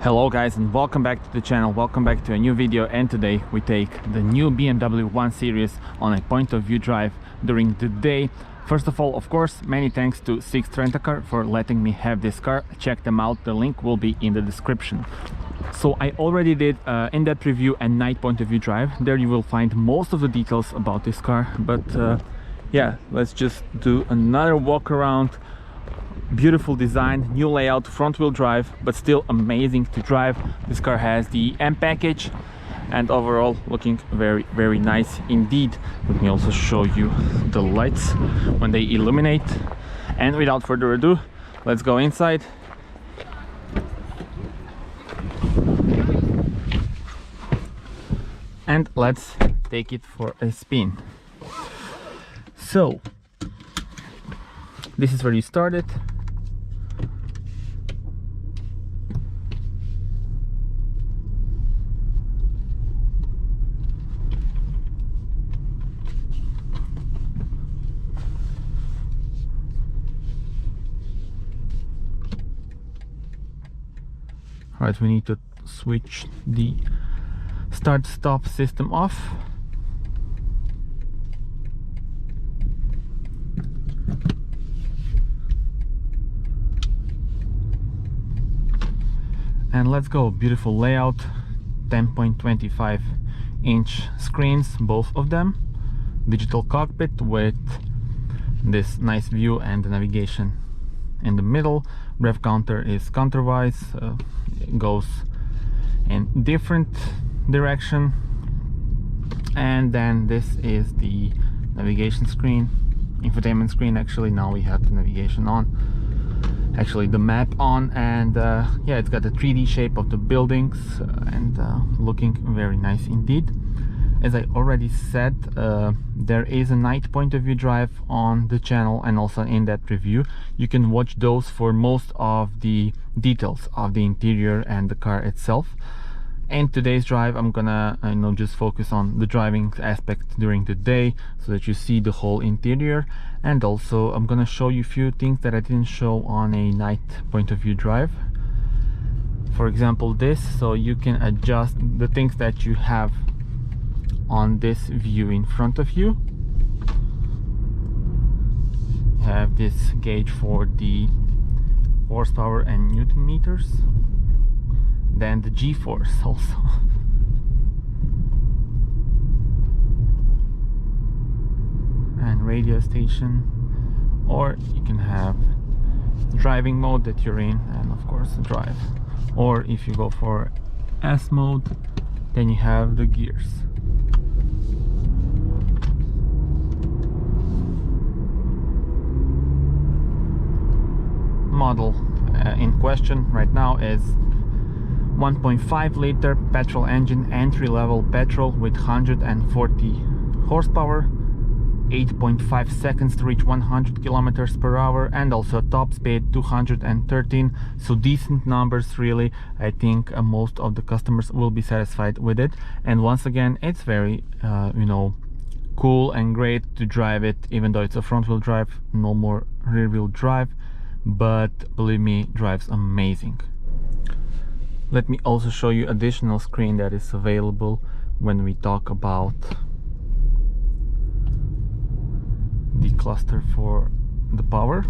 Hello guys, and welcome back to the channel, welcome back to a new video. And today we take the new BMW 1 Series on a point of view drive during the day. First of all, of course, many thanks to Steptronic for letting me have this car. Check them out, the link will be in the description. So I already did in-depth review and night point of view drive. There you will find most of the details about this car, but yeah, let's just do another walk around. Beautiful design, new layout, front wheel drive, but still amazing to drive. This car has the M package and overall looking very nice indeed. Let me also show you the lights when they illuminate. And without further ado, let's go inside. And let's take it for a spin. So this is where you started. Right, we need to switch the start-stop system off. And let's go. Beautiful layout, 10.25 inch screens, both of them. Digital cockpit with this nice view and the navigation in the middle. Rev counter is counterwise, it goes in different direction. And then this is the navigation screen, infotainment screen. Actually, now we have the navigation on, actually the map on, and yeah, it's got the 3D shape of the buildings and looking very nice indeed. As I already said, there is a night point of view drive on the channel and also an in-depth review. You can watch those for most of the details of the interior and the car itself. In today's drive, I'm gonna just focus on the driving aspect during the day so that you see the whole interior. And also I'm gonna show you a few things that I didn't show on a night point of view drive. For example, this, so you can adjust the things that you have on this view in front of you. You have this gauge for the horsepower and newton meters, then the G-force also. And radio station, or you can have driving mode that you're in, and of course drive. Or if you go for S mode, then you have the gears. Model in question right now is 1.5 liter petrol engine, entry-level petrol with 140 horsepower, 8.5 seconds to reach 100 kilometers per hour, and also top speed 213. So decent numbers really. I think most of the customers will be satisfied with it. And once again, it's very cool and great to drive it, even though it's a front-wheel drive, no more rear-wheel drive. But believe me, drives amazing. Let me also show you additional screen that is available when we talk about the cluster for the power.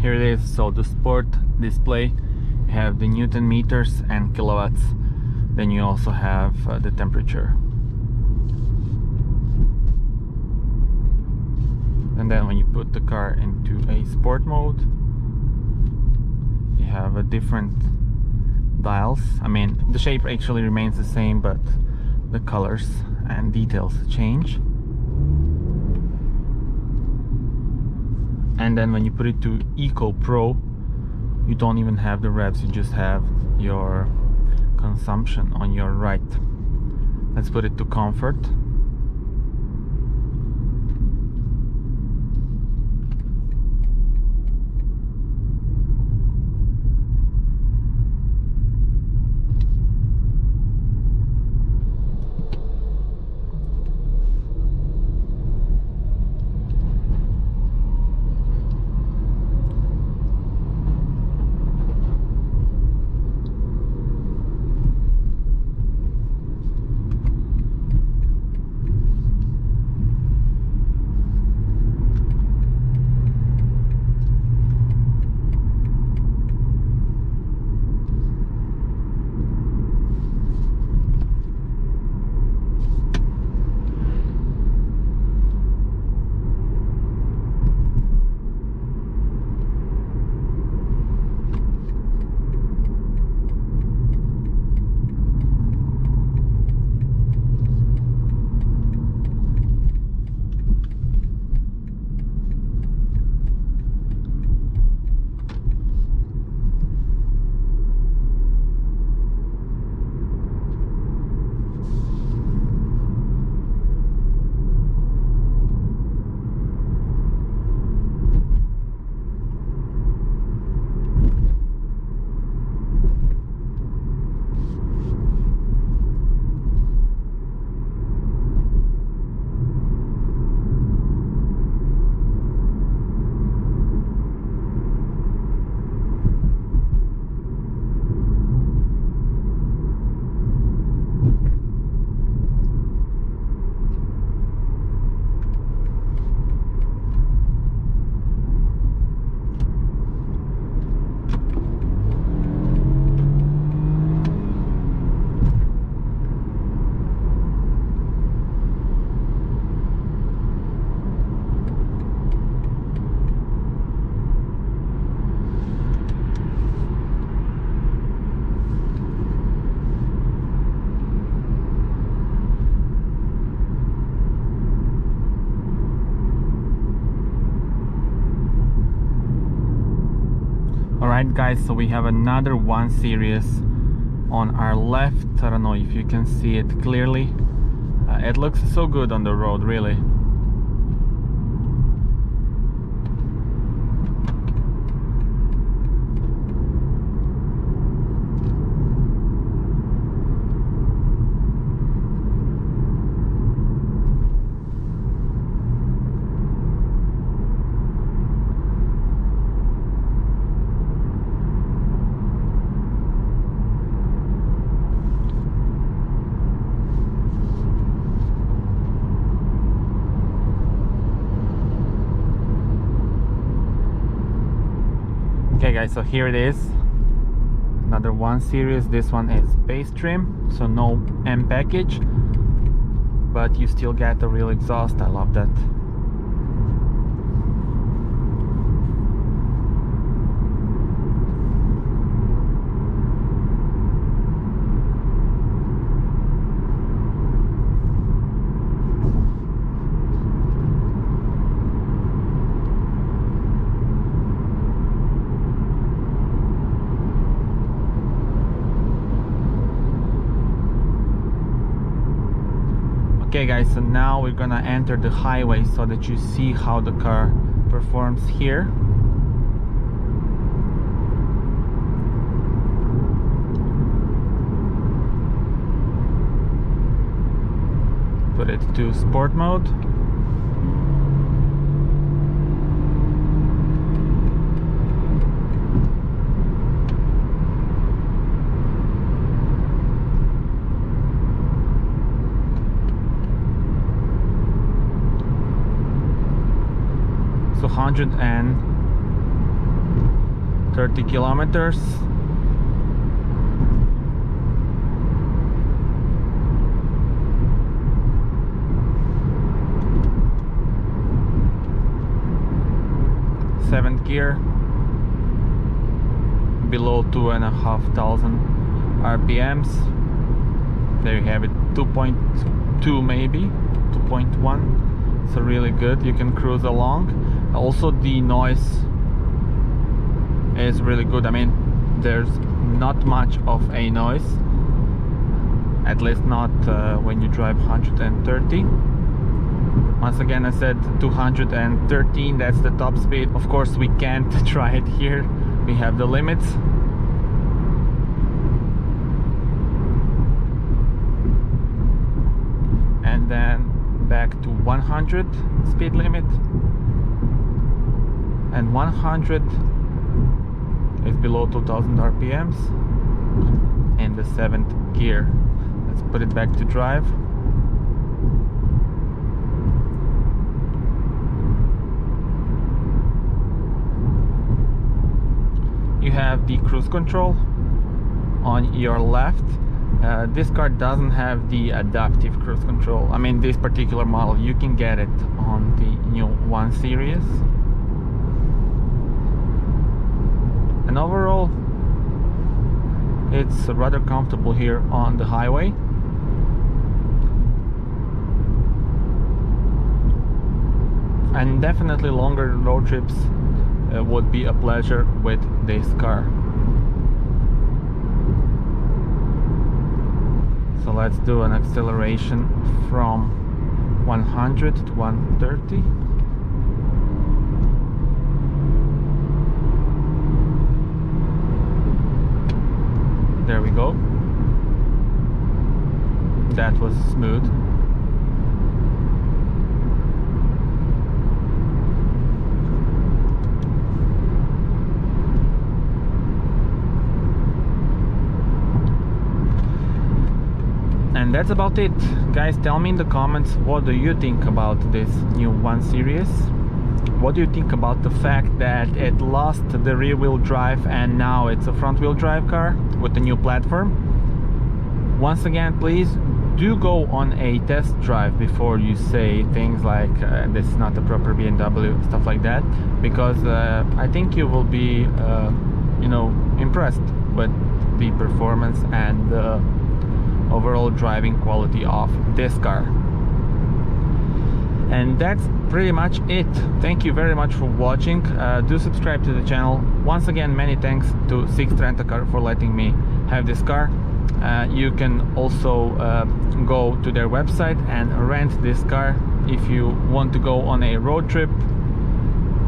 Here it is. So the sport display, you have the newton meters and kilowatts. Then you also have the temperature. And then when you put the car into a sport mode, you have a different dials. I mean, the shape actually remains the same, but the colors and details change. And then when you put it to Eco Pro, you don't even have the revs, you just have your consumption on your right. Let's put it to Comfort. Alright guys, so we have another 1 Series on our left. I don't know if you can see it clearly. It looks so good on the road, really. Okay guys, so here it is, another 1 Series. This one is base trim, so no M package, but you still get a real exhaust. I love that. Okay guys, so now we're gonna enter the highway so that you see how the car performs here. Put it to sport mode. So 130 kilometers. Seventh gear, below 2,500 RPMs. There you have it, 2.2 maybe, 2.1. So really good, you can cruise along. Also the noise is really good. I mean, there's not much of a noise, at least not when you drive 130. Once again, I said 213, that's the top speed. Of course we can't try it here, we have the limits. And then back to 100 speed limit, and 100 is below 2000 RPMs in the 7th gear. Let's put it back to drive. You have the cruise control on your left. This car doesn't have the adaptive cruise control. I mean, this particular model, you can get it on the new 1 Series. And overall, it's rather comfortable here on the highway. And definitely longer road trips would be a pleasure with this car. So let's do an acceleration from 100 to 130. There we go. That was smooth. And that's about it. Guys, tell me in the comments, what do you think about this new 1 Series? What do you think about the fact that it lost the rear wheel drive and now it's a front wheel drive car with a new platform? Once again, please do go on a test drive before you say things like this is not a proper BMW, stuff like that, because I think you will be you know, impressed with the performance and the overall driving quality of this car. And that's pretty much it. Thank you very much for watching. Do subscribe to the channel. Once again, many thanks to Sixt Rent-A-Car for letting me have this car. You can also go to their website and rent this car if you want to go on a road trip.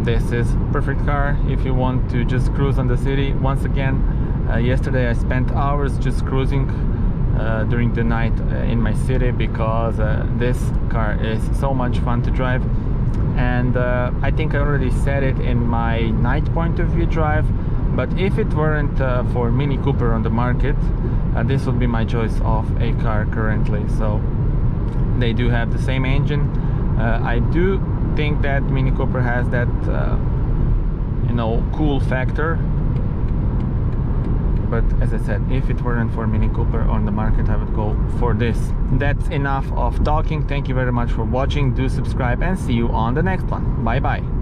This is perfect car if you want to just cruise on the city. Once again, yesterday I spent hours just cruising during the night in my city because this car is so much fun to drive. And I think I already said it in my night point of view drive, but if it weren't for Mini Cooper on the market, this would be my choice of a car currently. So they do have the same engine. I do think that Mini Cooper has that you know, cool factor, but as I said, if it weren't for Mini Cooper on the market, I would go for this. That's enough of talking. Thank you very much for watching. Do subscribe and see you on the next one. Bye bye.